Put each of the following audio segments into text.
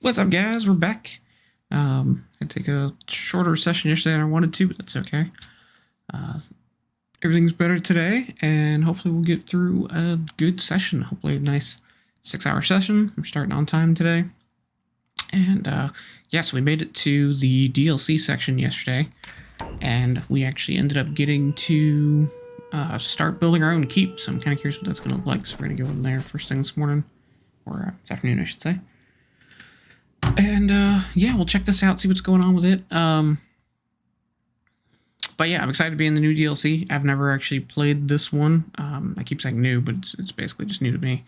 What's up, guys? We're back. I took a shorter session yesterday than I wanted to, but that's okay. Everything's better today, and hopefully we'll get through a good session. Hopefully a nice 6-hour session. I'm starting on time today. And yes, we made it to the DLC section yesterday, and we actually ended up getting to start building our own keep. So I'm kind of curious what that's going to look like. So we're going to go in there first thing this morning, or this afternoon, I should say. And yeah, we'll check this out, see what's going on with it. But yeah, I'm excited to be in the new DLC. I've never actually played this one. I keep saying new, but it's basically just new to me.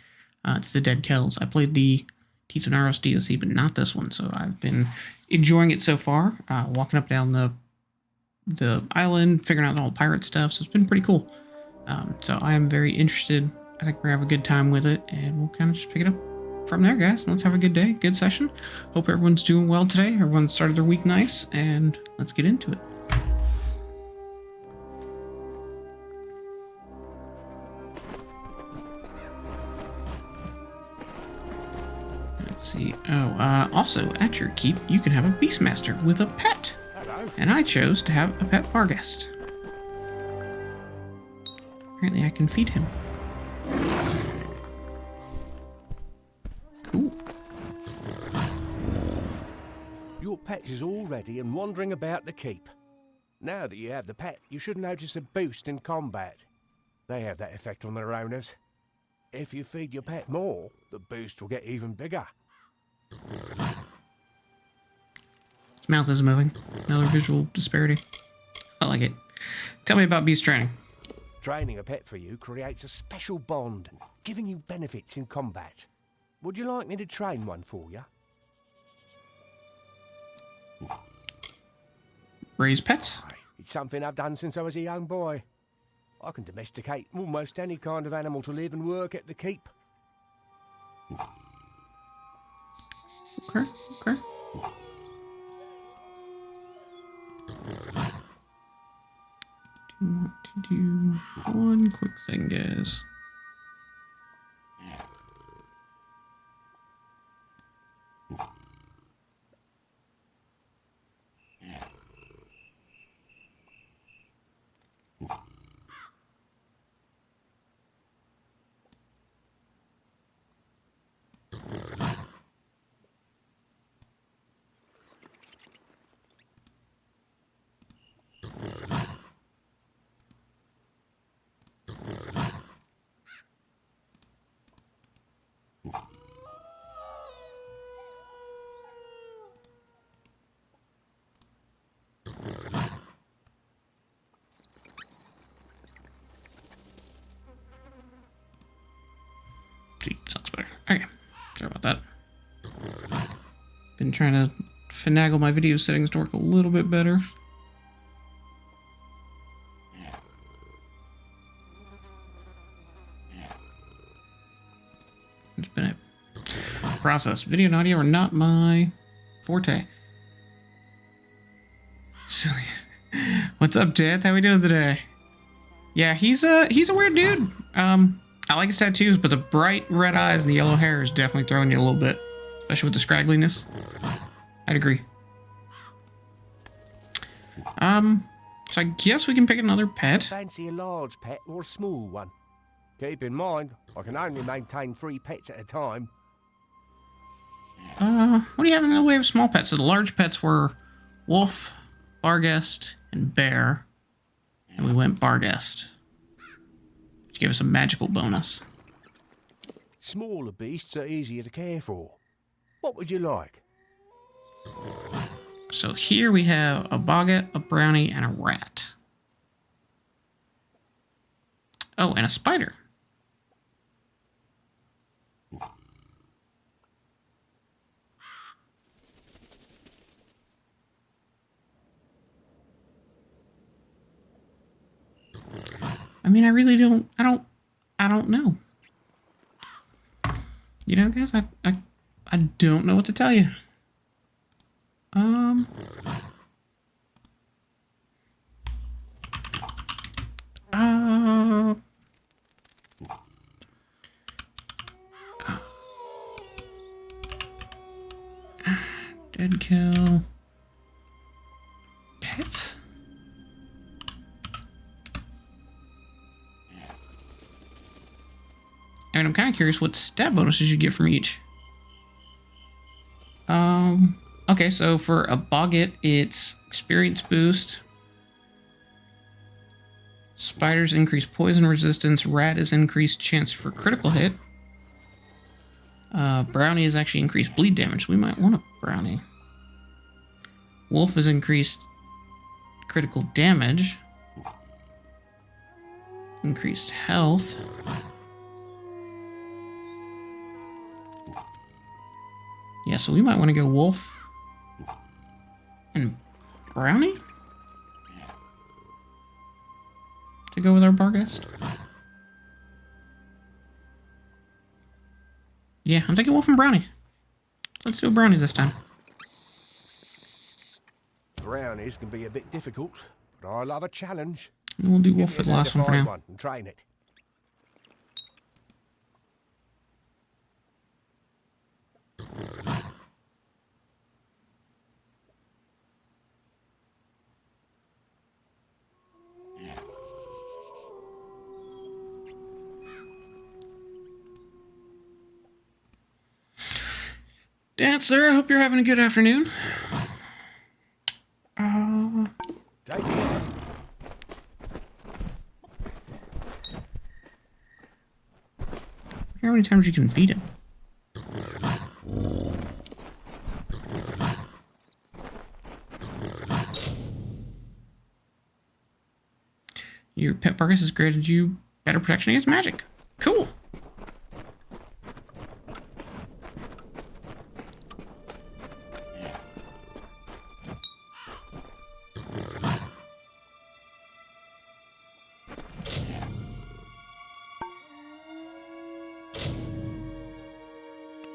It's the Dead Kells. I played the Tisonaros DLC, but not this one. So I've been enjoying it so far. Walking up down the island, figuring out all the pirate stuff. So it's been pretty cool. So I am very interested. I think we're going to have a good time with it, and we'll kind of just pick it up from there, guys. Let's have a good day, good session. Hope everyone's doing well today. Everyone started their week nice, and let's get into it. Let's see. Oh, also at your keep, you can have a Beastmaster with a pet. Hello. And I chose to have a pet Barghest. Apparently, I can feed him. Cool. Your pet is all ready and wandering about the keep. Now that you have the pet, you should notice a boost in combat. They have that effect on their owners. If you feed your pet more, the boost will get even bigger. His mouth is moving. Another visual disparity. I like it. Tell me about beast training. Training a pet for you creates a special bond, giving you benefits in combat. Would you like me to train one for you? Raise pets? It's something I've done since I was a young boy. I can domesticate almost any kind of animal to live and work at the keep. Okay, okay. Do you want to do one quick thing, guys? See, that looks better. Okay, sorry about that. Been trying to finagle my video settings to work a little bit better. It's been a process. Video and audio are not my forte. So, what's up, Death? How we doing today? Yeah, he's a weird dude. I like his tattoos, but the bright red eyes and the yellow hair is definitely throwing you a little bit, especially with the scraggliness. I'd agree. So I guess we can pick another pet. Fancy a large pet or a small one? Keep in mind, I can only maintain 3 pets at a time. What do you have in the way of small pets? So the large pets were wolf, Barghest, and bear. And we went Barghest, which gave us a magical bonus. Smaller beasts are easier to care for. What would you like? So here we have a boggart, a brownie, and a rat. Oh, and a spider. I mean, I really don't, I don't know. You know, guys, I don't know what to tell you. Dead kill. Pet? I mean, I'm kind of curious what stat bonuses you get from each. Okay, so for a Boggett, it's experience boost. Spiders increase poison resistance. Rat is increased chance for critical hit. Brownie is actually increased bleed damage. We might want a Brownie. Wolf is increased critical damage. Increased health. Yeah, so we might want to go Wolf and Brownie to go with our Barghest. Yeah, I'm taking Wolf and Brownie. Let's do a Brownie this time. Brownies can be a bit difficult, but I love a challenge. And we'll do Wolf for the last one for now. And train it. Dancer, I hope you're having a good afternoon. Take care. How many times you can feed him? Your pet Barghest has granted you better protection against magic. Cool.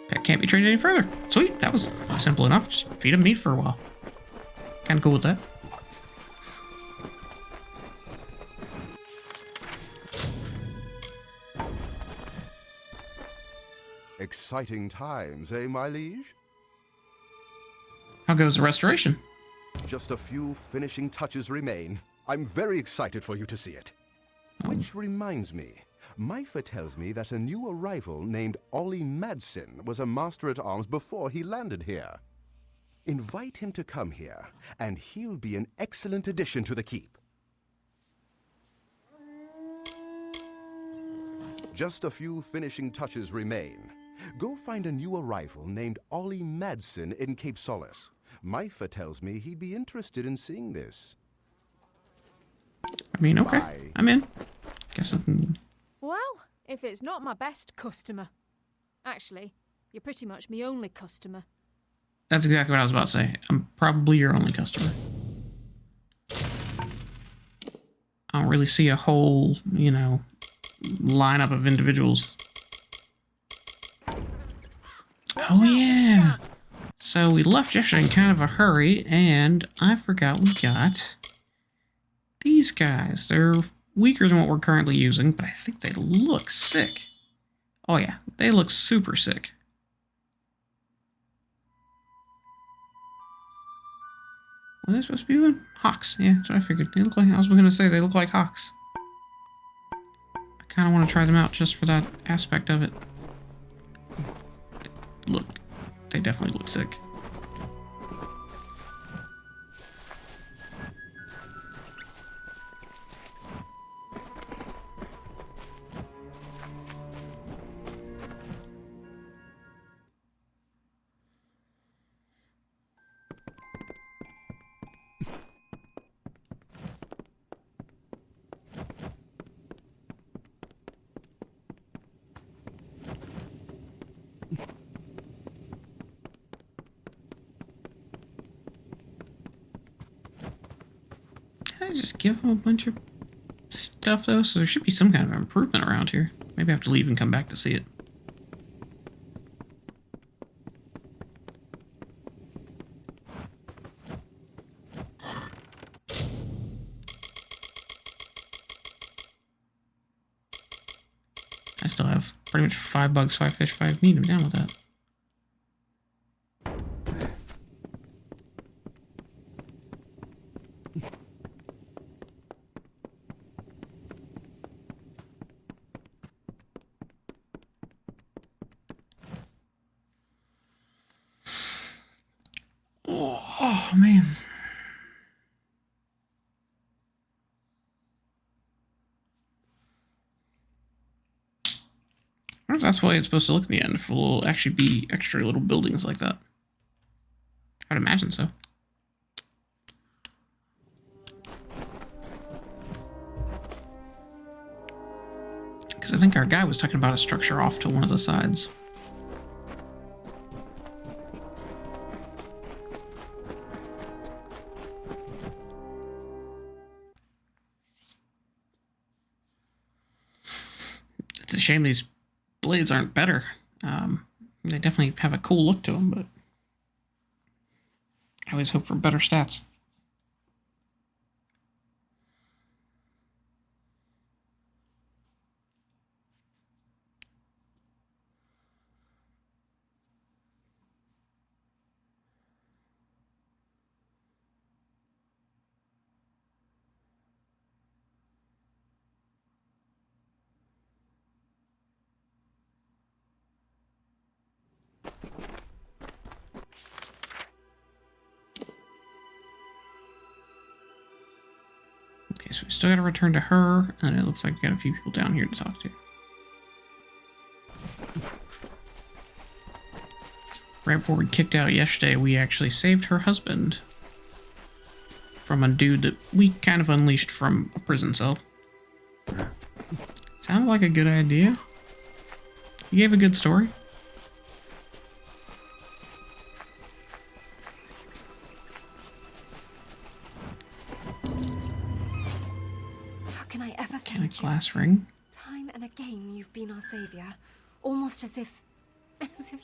Pet can't be trained any further. Sweet, that was simple enough. Just feed him meat for a while. Kind of cool with that. Exciting times, eh, my liege? How goes the restoration? Just a few finishing touches remain. I'm very excited for you to see it. Which reminds me, Myfa tells me that a new arrival named Ollie Madsen was a master-at-arms before he landed here. Invite him to come here, and he'll be an excellent addition to the keep. Just a few finishing touches remain. Go find a new arrival named Ollie Madsen in Cape Solace. Myfa tells me he'd be interested in seeing this. I mean, okay. Bye. I'm in. Guess I'm... Well, if it's not my best customer. Actually, you're pretty much my only customer. That's exactly what I was about to say. I'm probably your only customer. I don't really see a whole, you know, lineup of individuals. Oh, yeah. So we left yesterday in kind of a hurry, and I forgot we got these guys. They're weaker than what we're currently using, but I think they look sick. Oh, yeah. They look super sick. What are they supposed to be doing? Hawks. Yeah, that's what I figured. They look like, I was going to say, they look like hawks. I kind of want to try them out just for that aspect of it. Look, they definitely look sick. Did I just give him a bunch of stuff, though? So there should be some kind of improvement around here. Maybe I have to leave and come back to see it. I still have pretty much 5 bugs, 5 fish, 5 meat. I'm down with that. Oh, man. I wonder if that's why it's supposed to look in the end, if it will actually be extra little buildings like that. I'd imagine so. Because I think our guy was talking about a structure off to one of the sides. It's a shame these blades aren't better. They definitely have a cool look to them, but I always hope for better stats. Okay, so we still gotta return to her, and it looks like we got a few people down here to talk to. Right before we kicked out yesterday, we actually saved her husband from a dude that we kind of unleashed from a prison cell. Sounded like a good idea. You gave a good story. How can I ever And a thank you? glass ring. Time and again you've been our savior, almost as if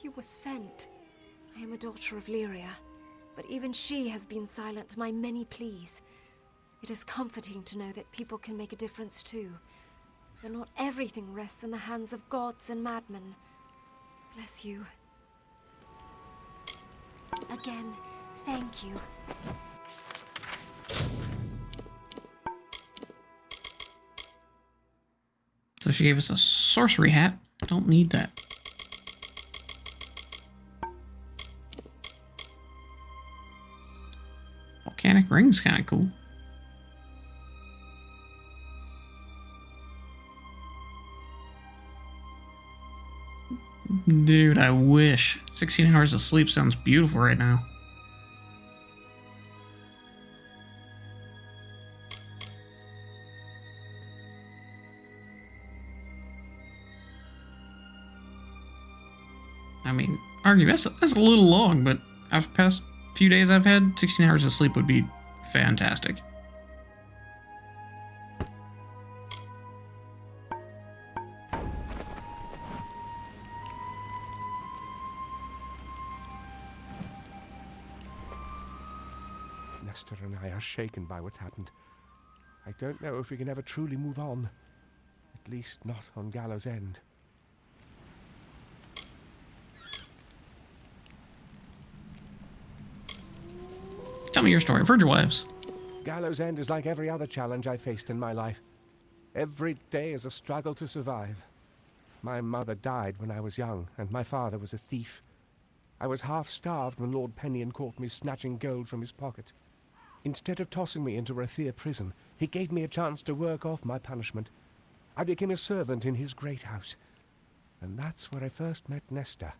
you were sent. I am a daughter of Lyria, but even she has been silent to my many pleas. It is comforting to know that people can make a difference too. That not everything rests in the hands of gods and madmen. Bless you. Again, thank you. So she gave us a sorcery hat. Don't need that. Volcanic ring's kind of cool. Dude, I wish. 16 hours of sleep sounds beautiful right now. I mean, arguably, that's a little long, but after the past few days I've had, 16 hours of sleep would be fantastic. Nestor and I are shaken by what's happened. I don't know if we can ever truly move on. At least not on Gallows End. Tell me your story. I've heard your wives. Gallows End is like every other challenge I faced in my life. Every day is a struggle to survive. My mother died when I was young, and my father was a thief. I was half-starved when Lord Pennion caught me snatching gold from his pocket. Instead of tossing me into Rader prison, he gave me a chance to work off my punishment. I became a servant in his great house. And that's where I first met Nestor.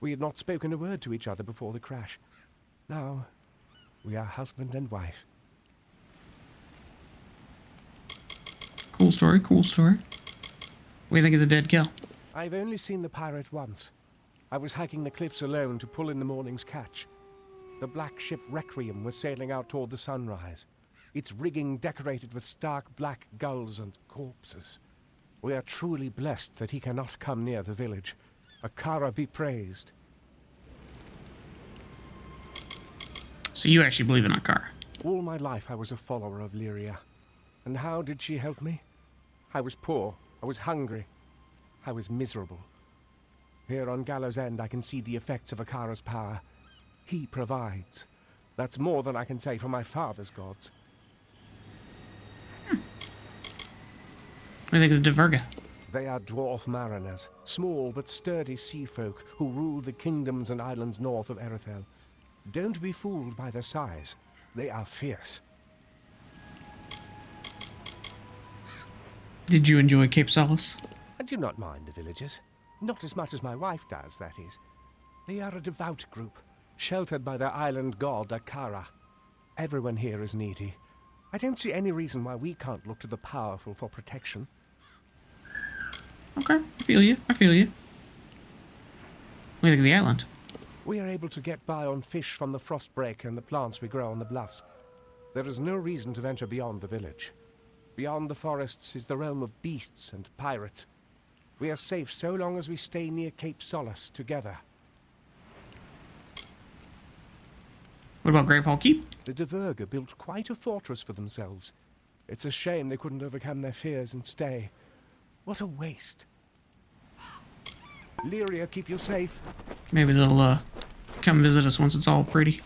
We had not spoken a word to each other before the crash. Now, we are husband and wife. Cool story, cool story. What do you think of the dead kill? I've only seen the pirate once. I was hiking the cliffs alone to pull in the morning's catch. The black ship Requiem was sailing out toward the sunrise, its rigging decorated with stark black gulls and corpses. We are truly blessed that he cannot come near the village. Akara be praised. So you actually believe in Akara? All my life I was a follower of Lyria. And how did she help me? I was poor, I was hungry, I was miserable. Here on Gallows End I can see the effects of Akara's power. He provides. That's more than I can say for my father's gods. What do you think of the Diverga? They are dwarf mariners, small but sturdy sea folk who rule the kingdoms and islands north of Erethel. Don't be fooled by their size. They are fierce. Did you enjoy Cape Solace? I do not mind the villagers. Not as much as my wife does, that is. They are a devout group, sheltered by their island god, Akara. Everyone here is needy. I don't see any reason why we can't look to the powerful for protection. Okay, I feel you. I feel you. What do you think of the island? We are able to get by on fish from the frostbreaker and the plants we grow on the bluffs. There is no reason to venture beyond the village. Beyond the forests is the realm of beasts and pirates. We are safe so long as we stay near Cape Solace together. What about Grave Hall Keep? The Diverger built quite a fortress for themselves. It's a shame they couldn't overcome their fears and stay. What a waste. Lyria, keep you safe. Maybe they'll come visit us once it's all pretty.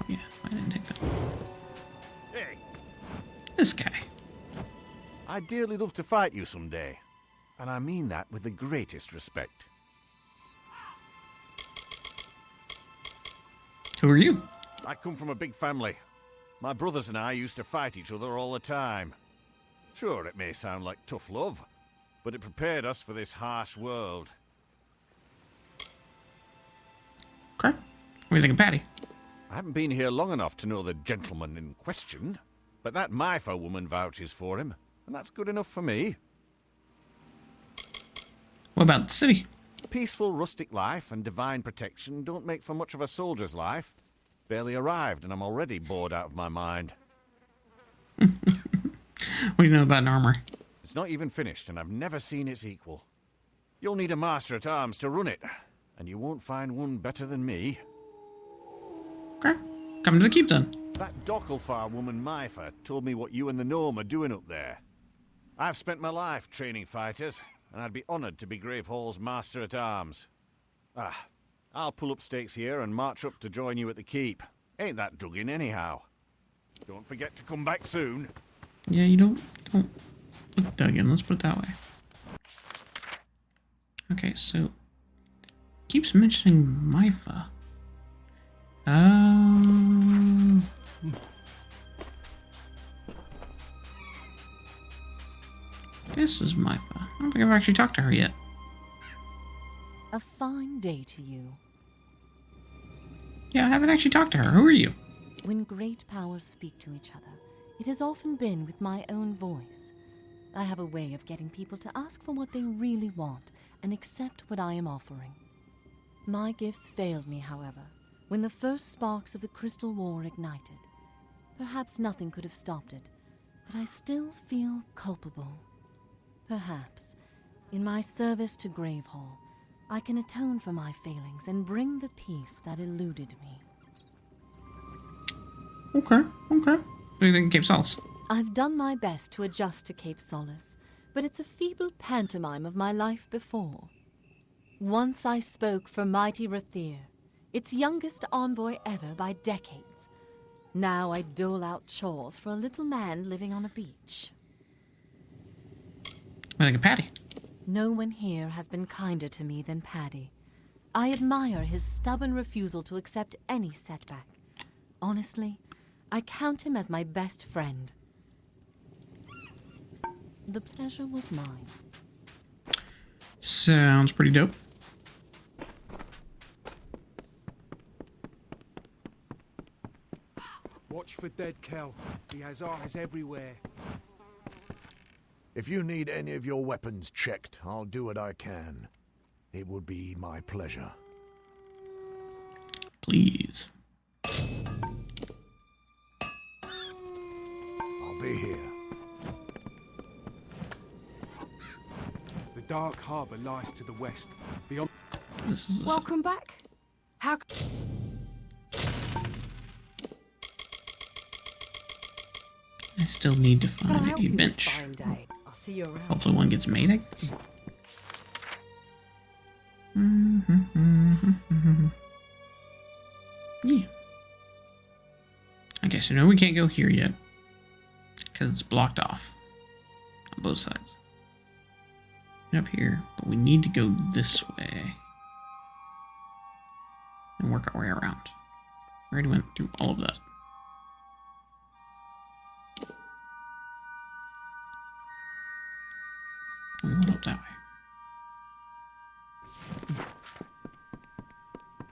Yeah, I didn't take that. Hey, This guy. I'd dearly love to fight you someday. And I mean that with the greatest respect. Who are you? I come from a big family. My brothers and I used to fight each other all the time. Sure, it may sound like tough love, but it prepared us for this harsh world. Okay. What do you think of Patty? I haven't been here long enough to know the gentleman in question, but that Myfa woman vouches for him, and that's good enough for me. What about the city? Peaceful rustic life and divine protection don't make for much of a soldier's life. Barely arrived and I'm already bored out of my mind. What do you know about an armor? It's not even finished and I've never seen its equal. You'll need a master at arms to run it, and you won't find one better than me. Okay. Come to the keep then. That Docklefar woman Myfa told me what you and the gnome are doing up there. I've spent my life training fighters, and I'd be honored to be Grave Hall's master at arms. I'll pull up stakes here and march up to join you at the keep. Ain't that dug in anyhow? Don't forget to come back soon. Yeah, you don't look dug in. Let's put it that way. Okay, so keeps mentioning Myfa. This is Myfa. I don't think I've actually talked to her yet. A fine day to you. Yeah, I haven't actually talked to her. Who are you? When great powers speak to each other, it has often been with my own voice. I have a way of getting people to ask for what they really want and accept what I am offering. My gifts failed me, however, when the first sparks of the Crystal War ignited. Perhaps nothing could have stopped it, but I still feel culpable. Perhaps, in my service to Grave Hall, I can atone for my failings and bring the peace that eluded me. Okay. What do you think of Cape Solace? I've done my best to adjust to Cape Solace, but it's a feeble pantomime of my life before. Once I spoke for mighty Rader, its youngest envoy ever by decades. Now I dole out chores for a little man living on a beach. What do you think of Patty? No one here has been kinder to me than Paddy. I admire his stubborn refusal to accept any setback. Honestly, I count him as my best friend. The pleasure was mine. Sounds pretty dope. Watch for dead Kel. He has eyes everywhere. If you need any of your weapons checked, I'll do what I can. It would be my pleasure. Please. I'll be here. The dark harbour lies to the west, beyond... This is Welcome back. How... I still need to Can I find help a you this bench. fine day? I'll see you around. Hopefully one gets made, I guess. Yeah. Okay, so no, we can't go here yet. Because it's blocked off. On both sides. Up here. But we need to go this way. And work our way around. We already went through all of that. And we went up that way.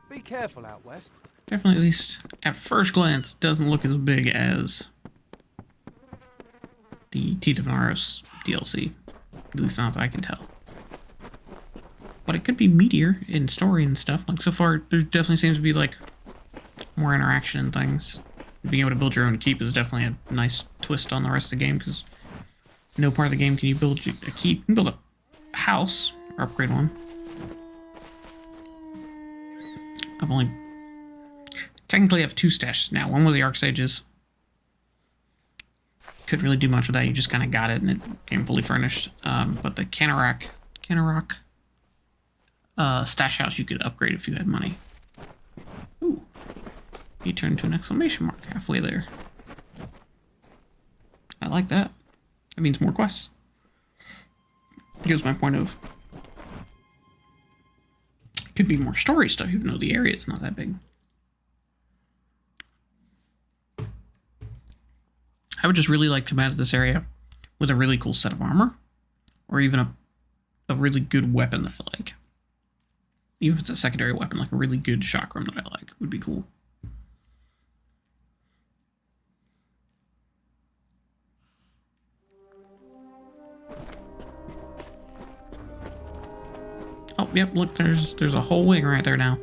Be careful out west. Definitely, at least at first glance, doesn't look as big as the Teeth of Naros DLC. At least not that I can tell. But it could be meatier in story and stuff. Like, so far, there definitely seems to be, like, more interaction and things. Being able to build your own keep is definitely a nice twist on the rest of the game, because no part of the game can you build a keep. You can build a house, or upgrade one. I've only... Technically, I have 2 stashes now. One was the Arc Sages. Couldn't really do much with that. You just kind of got it, and it came fully furnished. But the Canarock stash house you could upgrade if you had money. Ooh. You turn into an exclamation mark halfway there. I like that. That means more quests. Gives my point of... Could be more story stuff, even though the area is not that big. I would just really like to come out of this area with a really cool set of armor. Or even a really good weapon that I like. Even if it's a secondary weapon, like a really good chakram that I like, would be cool. Oh, yep, look, there's a whole wing right there now.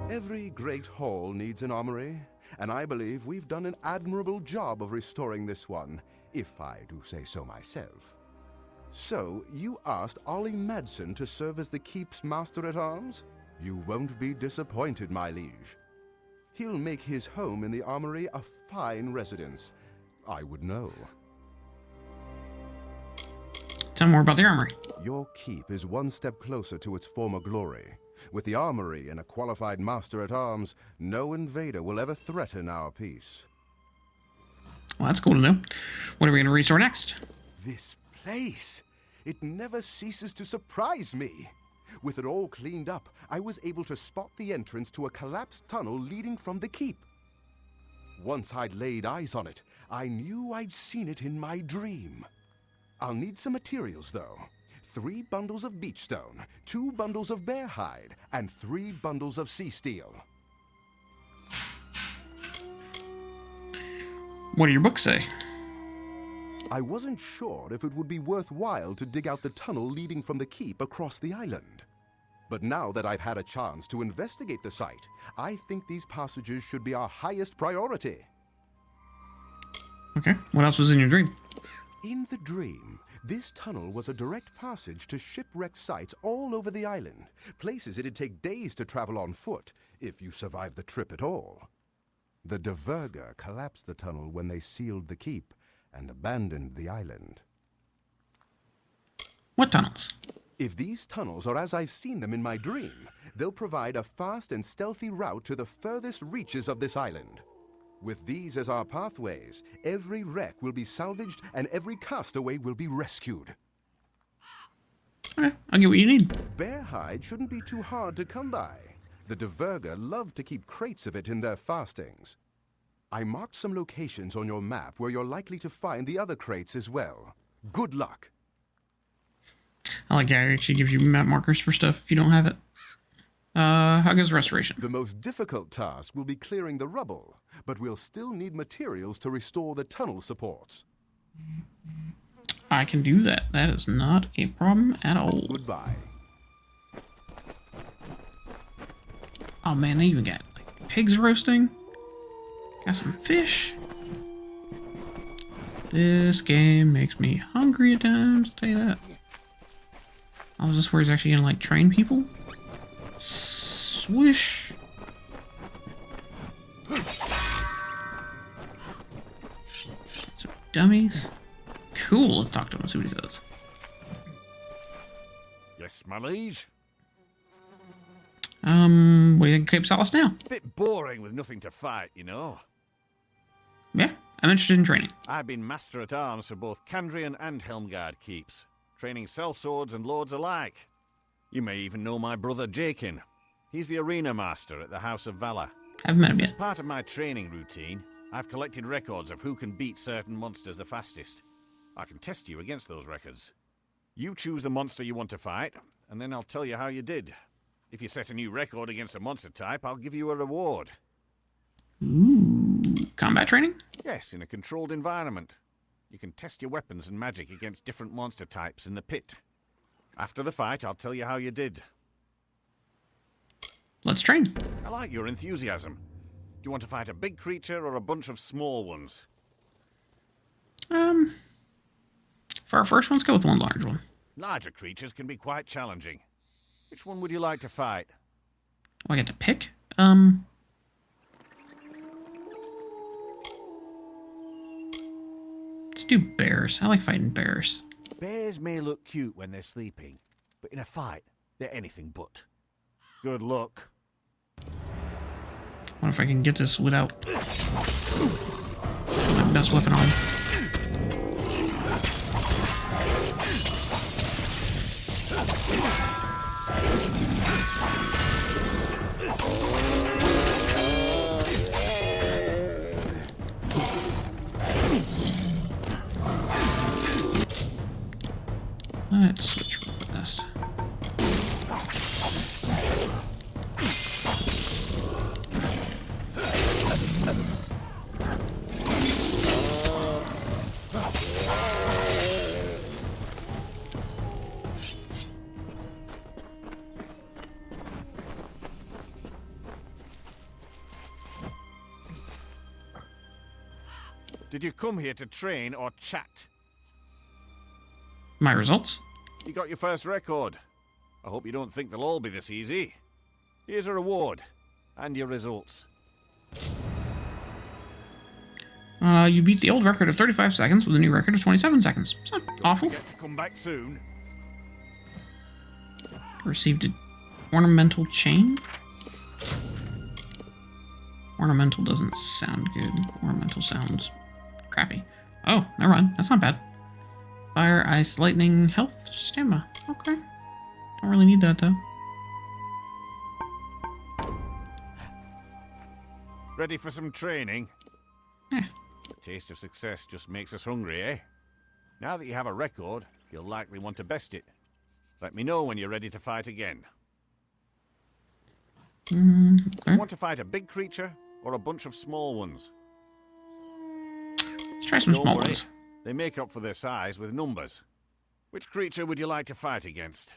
Every great hall needs an armory, and I believe we've done an admirable job of restoring this one, if I do say so myself. So, you asked Ollie Madsen to serve as the keep's master-at-arms? You won't be disappointed, my liege. He'll make his home in the armory a fine residence. I would know. Tell me more about the armory. Your keep is one step closer to its former glory. With the armory and a qualified master-at-arms, no invader will ever threaten our peace. Well, that's cool to know. What are we going to restore next? This place! It never ceases to surprise me! With it all cleaned up, I was able to spot the entrance to a collapsed tunnel leading from the keep. Once I'd laid eyes on it, I knew I'd seen it in my dream. I'll need some materials, though. 3 bundles of beach stone, 2 bundles of bear hide, and 3 bundles of sea steel. What do your books say? I wasn't sure if it would be worthwhile to dig out the tunnel leading from the keep across the island. But now that I've had a chance to investigate the site, I think these passages should be our highest priority. Okay, what else was in your dream? In the dream, this tunnel was a direct passage to shipwreck sites all over the island, places it'd take days to travel on foot, if you survived the trip at all. The Diverger collapsed the tunnel when they sealed the keep and abandoned the island. What tunnels? If these tunnels are as I've seen them in my dream, they'll provide a fast and stealthy route to the furthest reaches of this island. With these as our pathways, every wreck will be salvaged and every castaway will be rescued. Okay, I'll get what you need. Bear hide shouldn't be too hard to come by. The Diverger love to keep crates of it in their fastings. I marked some locations on your map where you're likely to find the other crates as well. Good luck. I like how it actually gives you map markers for stuff if you don't have it. How goes restoration? The most difficult task will be clearing the rubble, but we'll still need materials to restore the tunnel supports. I can do that. That is not a problem at all. Goodbye. Oh man, they even got like pigs roasting. Got some fish. This game makes me hungry at times, I'll tell you that. Oh, is this where he's actually gonna, like, train people? Swish! So, dummies. Cool, let's talk to him and see what he says. Yes, my liege? What do you think of Cape Solace now? Bit boring with nothing to fight, you know. Yeah, I'm interested in training. I've been Master at Arms for both Candrian and Helmgard keeps, training sellswords and lords alike. You may even know my brother Jakin. He's the arena master at the House of Valor. I haven't met him As yet. part of my training routine, I've collected records of who can beat certain monsters the fastest. I can test you against those records. You choose the monster you want to fight, and then I'll tell you how you did. If you set a new record against a monster type, I'll give you a reward. Ooh, combat training? Yes, in a controlled environment. You can test your weapons and magic against different monster types in the pit. After the fight, I'll tell you how you did. Let's train. I like your enthusiasm. Do you want to fight a big creature or a bunch of small ones? For our first one, let's go with one large one. Larger creatures can be quite challenging. Which one would you like to fight? Oh, I get to pick? Let's do bears. I like fighting bears. Bears may look cute when they're sleeping, but in a fight, they're anything but. Good luck. What if I can get this without my best weapon on? Let's switch real fast. Did you come here to train or chat? My results? You got your first record. I hope you don't think they'll all be this easy. Here's a reward. And your results. You beat the old record of 35 seconds with a new record of 27 seconds. It's not awful. Get to come back soon. Received an ornamental chain. Ornamental doesn't sound good. Ornamental sounds crappy. Oh, never mind. That's not bad. Fire, ice, lightning, health, stamina. Okay. Don't really need that, though. Ready for some training? Yeah. The taste of success just makes us hungry, eh? Now that you have a record, you'll likely want to best it. Let me know when you're ready to fight again. Okay. You want to fight a big creature or a bunch of small ones? Let's try some Don't small worry. ones. They make up for their size with numbers. Which creature would you like to fight against?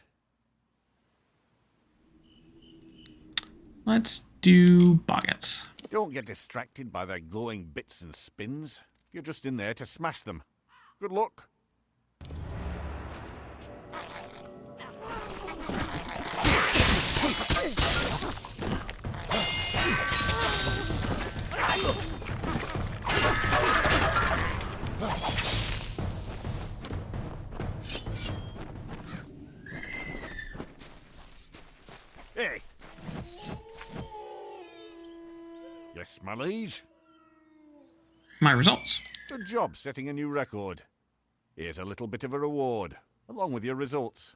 Let's do boggots. Don't get distracted by their glowing bits and spins. You're just in there to smash them. Good luck. Hey! Yes, my liege? My results. Good job setting a new record. Here's a little bit of a reward, along with your results.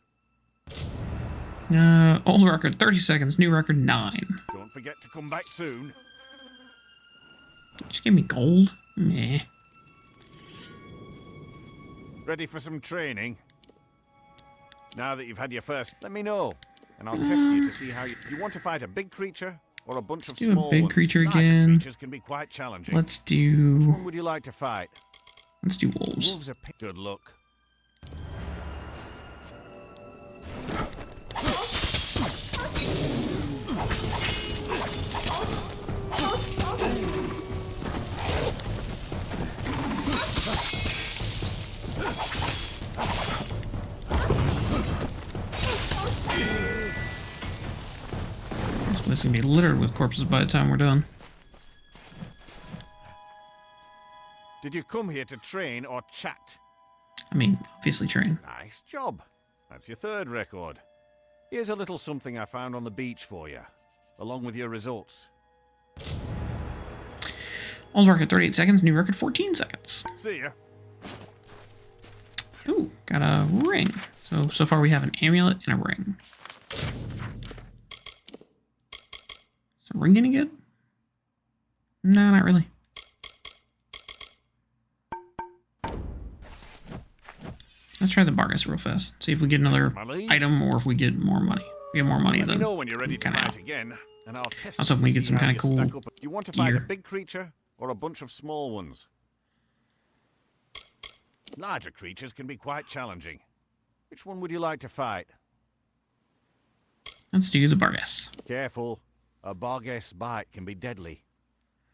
Old record 30 seconds, new record 9. Don't forget to come back soon. Just give me gold. Meh. Ready for some training? Now that you've had your first, let me know, and I'll test you to see how you want to fight a big creature or a bunch of Do small a big ones. creature Larger again. creatures can be quite challenging. Let's Which do one would you like to fight? wolves. Wolves are good luck. this is gonna be littered with corpses by the time we're done. Did you come here to train or chat? I mean, obviously train. Nice job. That's your third record. Here's a little something I found on the beach for you, along with your results. Old record 38 seconds, new record 14 seconds. See ya. Ooh, got a ring. So far we have an amulet and a ring. Is the ring any good? No, not really. Let's try the Bargus real fast. See if we get another item or if we get more money. If we get more money, Let me then know when you're ready to kinda fight out. again, and I'll test Also, you if to we get see some how kinda you cool stack up. Do you want to fight a gear. big creature or a bunch of small ones? Larger creatures can be quite challenging. Which one would you like to fight? Let's do the Bargus. Careful. A Barghest bite can be deadly.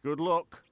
Good luck.